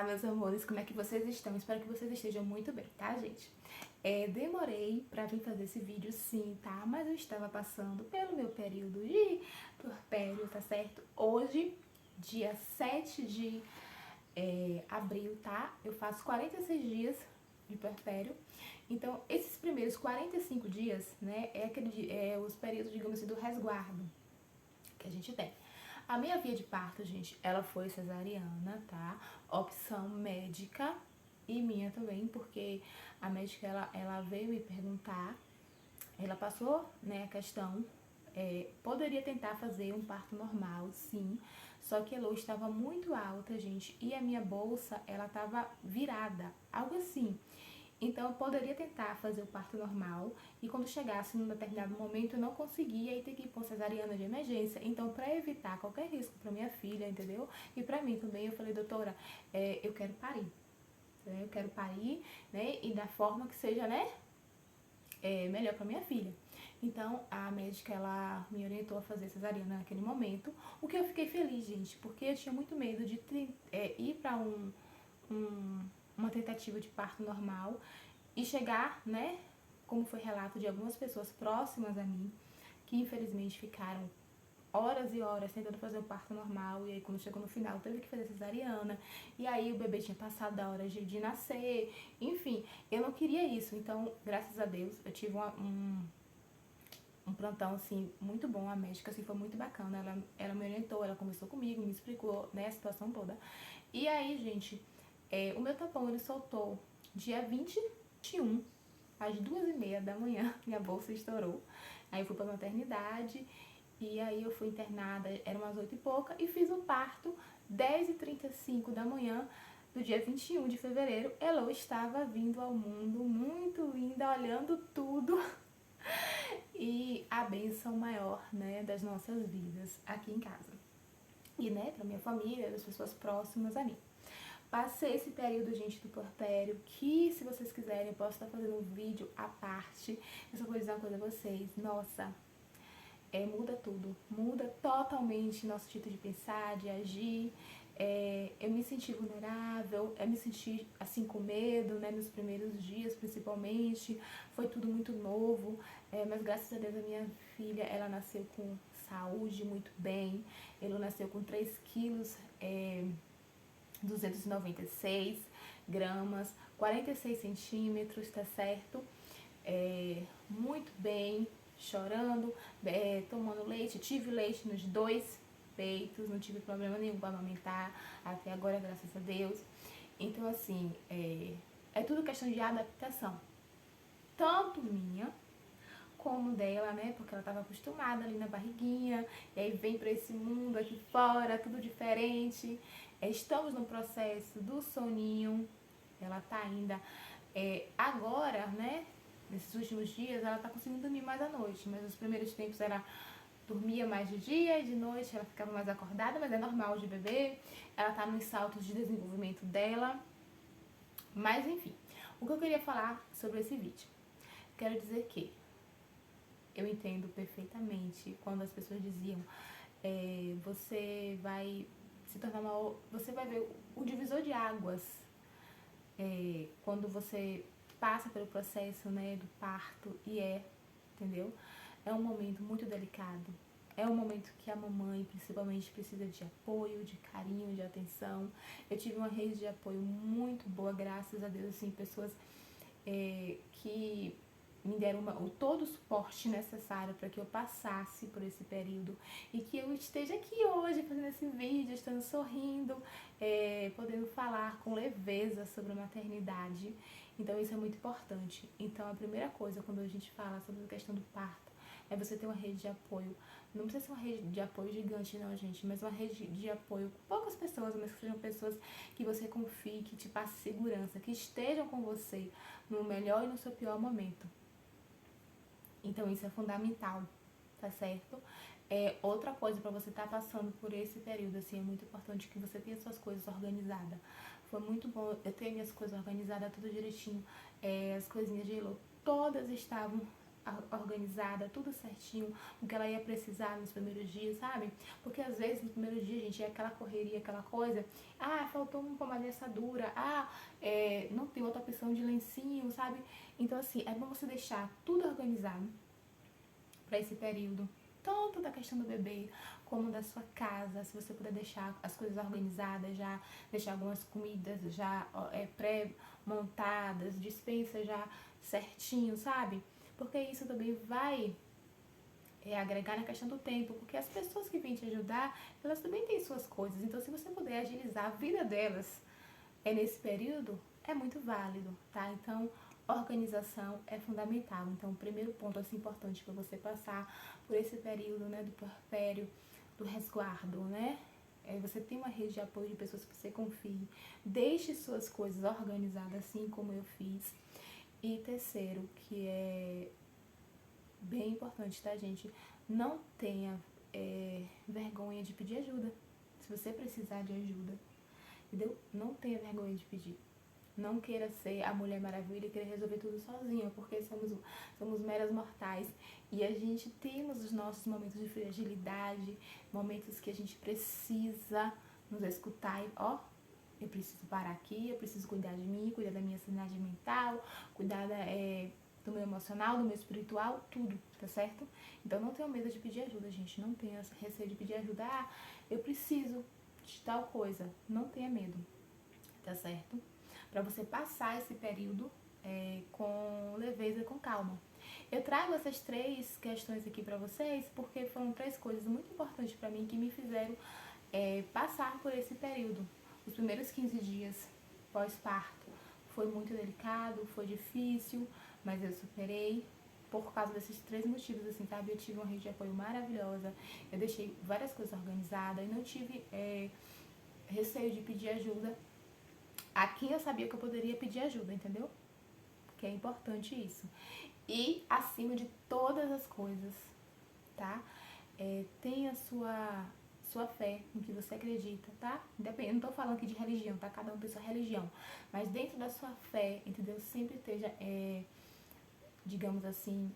meus amores, como é que vocês estão? Espero que vocês estejam muito bem, tá, gente? Demorei pra vir fazer esse vídeo, sim, tá? Mas eu estava passando pelo meu período de puerpério, tá certo? Hoje, dia 7 de abril, tá? Eu faço 46 dias de puerpério. Então, esses primeiros 45 dias, né, os períodos, digamos assim, do resguardo que a gente tem. A minha via de parto, gente, ela foi cesariana, tá? Opção médica e minha também, porque a médica, ela veio me perguntar, ela passou, né, a questão, poderia tentar fazer um parto normal, sim, só que a Elo estava muito alta, gente, e a minha bolsa, ela estava virada, algo assim. Então eu poderia tentar fazer o parto normal e quando chegasse num determinado momento eu não conseguia e ter que ir para uma cesariana de emergência. Então, para evitar qualquer risco para minha filha, entendeu? E para mim também, eu falei, doutora, eu quero parir. Né? Eu quero parir, né? E da forma que seja, né? Melhor para minha filha. Então, a médica, ela me orientou a fazer cesariana naquele momento, o que eu fiquei feliz, gente, porque eu tinha muito medo de ir para uma tentativa de parto normal e chegar, né, como foi relato de algumas pessoas próximas a mim, que infelizmente ficaram horas e horas tentando fazer o parto normal, e aí quando chegou no final teve que fazer cesariana, e aí o bebê tinha passado da hora de nascer, enfim, eu não queria isso, então, graças a Deus, eu tive um plantão, assim, muito bom, a médica, assim, foi muito bacana, ela me orientou, ela conversou comigo, me explicou, né, a situação toda, e aí, gente, o meu tampão, ele soltou dia 21, às 2h30 da manhã, minha bolsa estourou. Aí eu fui pra maternidade, e aí eu fui internada, eram umas 8 e pouca, e fiz o parto 10h35 da manhã, do dia 21 de fevereiro. Elo estava vindo ao mundo, muito linda, olhando tudo. E a bênção maior, né, das nossas vidas aqui em casa. E, né, pra minha família, das pessoas próximas a mim. Passei esse período, gente, do puerpério, que se vocês quiserem eu posso estar fazendo um vídeo à parte. Eu só vou dizer uma coisa a vocês, nossa, muda tudo, muda totalmente nosso jeito de pensar, de agir. Eu me senti vulnerável, eu me senti assim com medo, né, nos primeiros dias principalmente, foi tudo muito novo, mas graças a Deus a minha filha, ela nasceu com saúde, muito bem, ela nasceu com 3 quilos, 296 gramas, 46 centímetros, tá certo? Muito bem, chorando, tomando leite, tive leite nos 2 peitos, não tive problema nenhum para amamentar, até agora, graças a Deus. Então, assim, é tudo questão de adaptação, tanto minha, como dela, né, porque ela estava acostumada ali na barriguinha, e aí vem para esse mundo aqui fora, tudo diferente. Estamos no processo do soninho, ela tá ainda, agora, né, nesses últimos dias, ela tá conseguindo dormir mais à noite, mas nos primeiros tempos ela dormia mais de dia e de noite ela ficava mais acordada, mas é normal de bebê, ela tá nos saltos de desenvolvimento dela, mas enfim, o que eu queria falar sobre esse vídeo? Quero dizer que eu entendo perfeitamente quando as pessoas diziam, você vai se tornar você vai ver o divisor de águas, quando você passa pelo processo, né, do parto, entendeu? É um momento muito delicado. É um momento que a mamãe, principalmente, precisa de apoio, de carinho, de atenção. Eu tive uma rede de apoio muito boa, graças a Deus, assim, pessoas que me deram todo o suporte necessário para que eu passasse por esse período e que eu esteja aqui hoje fazendo esse vídeo, estando sorrindo, podendo falar com leveza sobre a maternidade. Então isso é muito importante. Então a primeira coisa quando a gente fala sobre a questão do parto é você ter uma rede de apoio. Não precisa ser uma rede de apoio gigante não, gente, mas uma rede de apoio com poucas pessoas, mas que sejam pessoas que você confie, que te passe segurança, que estejam com você no melhor e no seu pior momento. Então isso é fundamental, tá certo? Outra coisa, para você estar passando por esse período, assim, é muito importante que você tenha suas coisas organizadas. Foi muito bom eu ter minhas coisas organizadas, tudo direitinho. As coisinhas de Elo todas estavam organizada, tudo certinho, o que ela ia precisar nos primeiros dias, sabe? Porque às vezes no primeiro dia, gente, é aquela correria, aquela coisa, faltou um pomada de assadura, não tem outra opção de lencinho, sabe? Então assim, é bom você deixar tudo organizado para esse período, tanto da questão do bebê como da sua casa, se você puder deixar as coisas organizadas já, deixar algumas comidas já pré-montadas, dispensa já certinho, sabe? Porque isso também vai agregar na questão do tempo, porque as pessoas que vêm te ajudar, elas também têm suas coisas, então se você puder agilizar a vida delas nesse período, é muito válido, tá? Então, organização é fundamental. Então, o primeiro ponto assim, importante para você passar por esse período, né, do puerpério, do resguardo, né? Você tem uma rede de apoio de pessoas que você confie. Deixe suas coisas organizadas, assim como eu fiz. E terceiro, que é bem importante, tá, gente? Não tenha vergonha de pedir ajuda. Se você precisar de ajuda, entendeu? Não tenha vergonha de pedir. Não queira ser a Mulher Maravilha e querer resolver tudo sozinha, porque somos meras mortais. E a gente temos os nossos momentos de fragilidade, momentos que a gente precisa nos escutar e, eu preciso parar aqui, eu preciso cuidar de mim, cuidar da minha sanidade mental, cuidar do meu emocional, do meu espiritual, tudo, tá certo? Então não tenha medo de pedir ajuda, gente. Não tenha receio de pedir ajuda. Eu preciso de tal coisa. Não tenha medo, tá certo? Para você passar esse período com leveza e com calma. Eu trago essas 3 questões aqui para vocês porque foram 3 coisas muito importantes para mim que me fizeram passar por esse período. Os primeiros 15 dias pós-parto foi muito delicado, foi difícil, mas eu superei por causa desses 3 motivos, assim, sabe? Eu tive uma rede de apoio maravilhosa, eu deixei várias coisas organizadas e não tive receio de pedir ajuda. Aqui eu sabia que eu poderia pedir ajuda, entendeu? Que é importante isso. E acima de todas as coisas, tá? Tenha sua fé no que você acredita, tá? Independente, não tô falando aqui de religião, tá? Cada um tem sua religião. Mas dentro da sua fé, entendeu? Sempre esteja, digamos assim,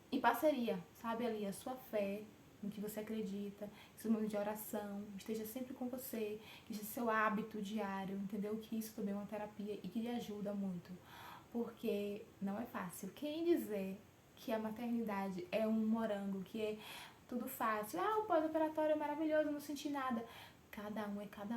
em parceria, sabe? Ali, a sua fé no que você acredita, seu momento de oração, esteja sempre com você, que seja seu hábito diário, entendeu? Que isso também é uma terapia e que lhe ajuda muito, porque não é fácil. Quem dizer que a maternidade é um morango, que é tudo fácil, o pós-operatório é maravilhoso, não senti nada. Cada um é cada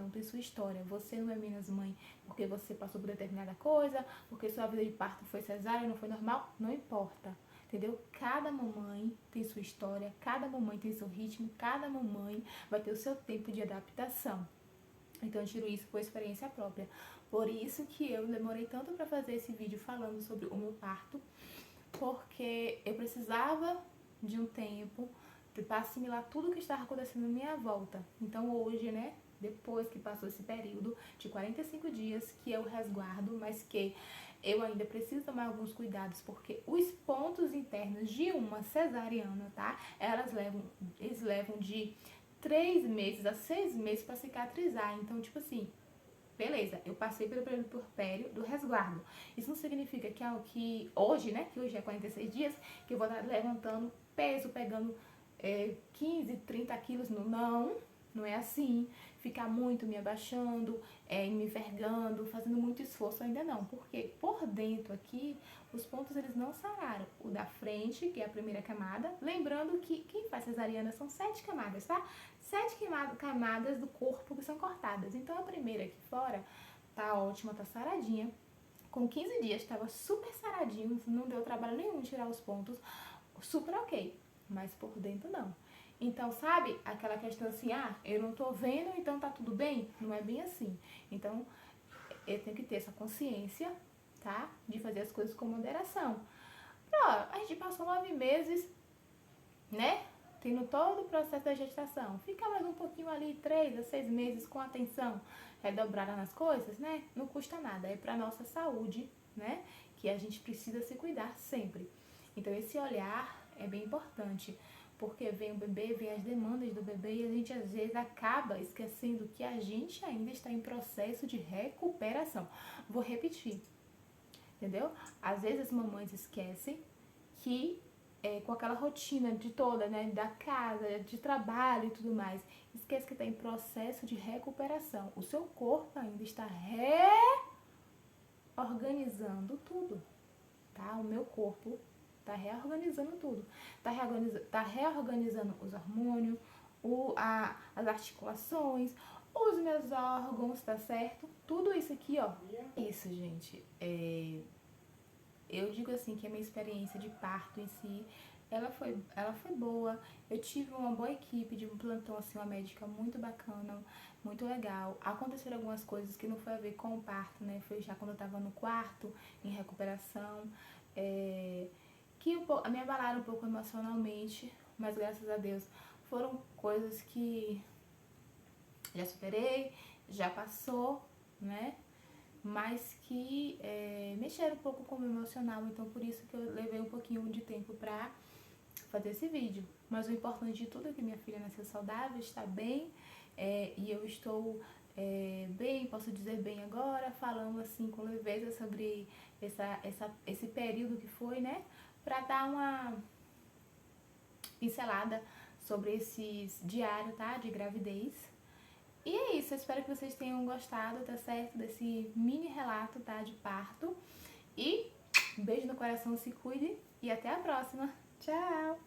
um tem sua história. Você não é menos mãe porque você passou por determinada coisa, porque sua vida de parto foi cesárea, não foi normal, não importa. Entendeu? Cada mamãe tem sua história, cada mamãe tem seu ritmo, cada mamãe vai ter o seu tempo de adaptação. Então eu tiro isso por experiência própria. Por isso que eu demorei tanto para fazer esse vídeo falando sobre o meu parto, porque eu precisava de um tempo para assimilar tudo que estava acontecendo na minha volta. Então hoje, né, depois que passou esse período de 45 dias, que eu resguardo, mas que eu ainda preciso tomar alguns cuidados, porque os pontos internos de uma cesariana, tá? Eles levam de 3 meses a 6 meses para cicatrizar. Então, tipo assim, beleza, eu passei pelo período puerpério do resguardo. Isso não significa que hoje, né, que hoje é 46 dias, que eu vou estar levantando peso, pegando 15, 30 quilos. Não é assim. Ficar muito me abaixando, me envergando, fazendo muito esforço, ainda não. Porque por dentro aqui, os pontos eles não sararam. O da frente, que é a primeira camada, lembrando que quem faz cesariana são 7 camadas, tá? 7 camadas do corpo que são cortadas. Então a primeira aqui fora tá ótima, tá saradinha. Com 15 dias estava super saradinho, não deu trabalho nenhum tirar os pontos, super ok. Mas por dentro não. Então, sabe, aquela questão assim, eu não tô vendo, então tá tudo bem? Não é bem assim. Então, eu tenho que ter essa consciência, tá? De fazer as coisas com moderação. A gente passou 9 meses, né? Tendo todo o processo da gestação. Fica mais um pouquinho ali, 3 a 6 meses com atenção redobrada nas coisas, né? Não custa nada. É pra nossa saúde, né? Que a gente precisa se cuidar sempre. Então, esse olhar é bem importante. Porque vem o bebê, vem as demandas do bebê e a gente às vezes acaba esquecendo que a gente ainda está em processo de recuperação. Vou repetir. entendeu? Às vezes as mamães esquecem que com aquela rotina de toda, né, da casa, de trabalho e tudo mais, esquece que está em processo de recuperação. O seu corpo ainda está reorganizando tudo, tá? O meu corpo tá reorganizando tudo. Tá reorganizando os hormônios, as articulações, os meus órgãos, tá certo? Tudo isso aqui, ó. Isso, gente. Eu digo assim que a minha experiência de parto em si, ela foi boa. Eu tive uma boa equipe de um plantão, assim, uma médica muito bacana, muito legal. Aconteceram algumas coisas que não foi a ver com o parto, né? Foi já quando eu tava no quarto, em recuperação, que me abalaram um pouco emocionalmente, mas graças a Deus foram coisas que já superei, já passou, né? Mas que mexeram um pouco com o meu emocional, então por isso que eu levei um pouquinho de tempo pra fazer esse vídeo. Mas o importante de tudo é que minha filha nasceu saudável, está bem, e eu estou bem, posso dizer bem agora, falando assim com leveza sobre esse período que foi, né? Pra dar uma pincelada sobre esses diários, tá? De gravidez. E é isso, eu espero que vocês tenham gostado, tá certo? Desse mini relato, tá? De parto. E um beijo no coração, se cuide e até a próxima. Tchau!